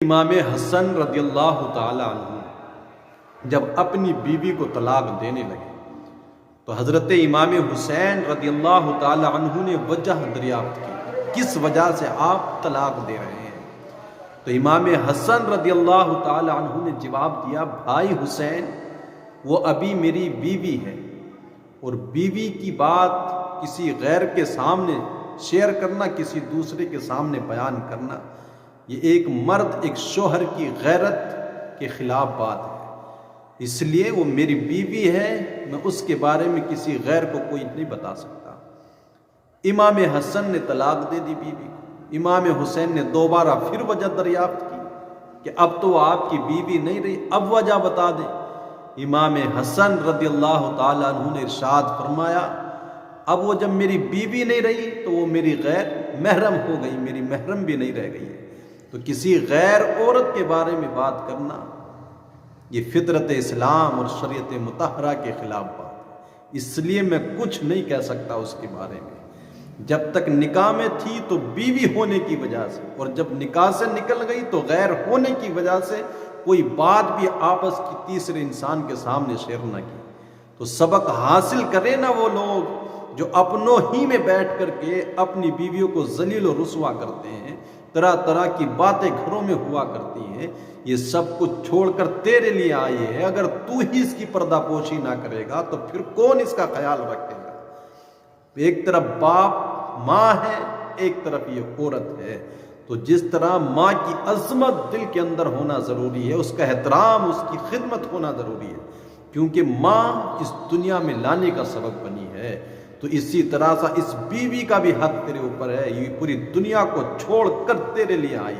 امام حسن رضی اللہ تعالی عنہ جب اپنی بیوی کو طلاق دینے لگے تو حضرت امام حسین رضی اللہ تعالی عنہ نے وجہ دریافت کی، کس وجہ سے آپ طلاق دے رہے ہیں؟ تو امام حسن رضی اللہ تعالی عنہ نے جواب دیا، بھائی حسین، وہ ابھی میری بیوی ہے، اور بیوی کی بات کسی غیر کے سامنے شیئر کرنا، کسی دوسرے کے سامنے بیان کرنا، یہ ایک مرد ایک شوہر کی غیرت کے خلاف بات ہے۔ اس لیے وہ میری بیوی ہے، میں اس کے بارے میں کسی غیر کو کوئی نہیں بتا سکتا۔ امام حسن نے طلاق دے دی بیوی کو۔ امام حسین نے دوبارہ پھر وجہ دریافت کی کہ اب تو آپ کی بیوی نہیں رہی، اب وجہ بتا دیں۔ امام حسن رضی اللہ تعالیٰ عنہ نے ارشاد فرمایا، اب وہ جب میری بیوی نہیں رہی تو وہ میری غیر محرم ہو گئی، میری محرم بھی نہیں رہ گئی ہے۔ تو کسی غیر عورت کے بارے میں بات کرنا یہ فطرت اسلام اور شریعت مطہرہ کے خلاف بات ہے، اس لیے میں کچھ نہیں کہہ سکتا اس کے بارے میں۔ جب تک نکاح میں تھی تو بیوی ہونے کی وجہ سے، اور جب نکاح سے نکل گئی تو غیر ہونے کی وجہ سے کوئی بات بھی آپس کی تیسرے انسان کے سامنے شیئر نہ کی۔ تو سبق حاصل کرے نا وہ لوگ جو اپنوں ہی میں بیٹھ کر کے اپنی بیویوں کو ذلیل و رسوا کرتے ہیں، طرح طرح کی باتیں گھروں میں ہوا کرتی ہیں، یہ سب کچھ چھوڑ کر تیرے لیے آئی ہے۔ اگر تو ہی اس کی پردہ پوشی نہ کرے گا تو پھر کون اس کا خیال رکھے گا؟ ایک طرف باپ ماں ہے، ایک طرف یہ عورت ہے، تو جس طرح ماں کی عظمت دل کے اندر ہونا ضروری ہے، اس کا احترام، اس کی خدمت ہونا ضروری ہے، کیونکہ ماں اس دنیا میں لانے کا سبب بنی ہے۔ تو اسی طرح سے اس بیوی کا بھی حق تیرے اوپر ہے، یہ پوری دنیا کو چھوڑ کر تیرے لیے آئی۔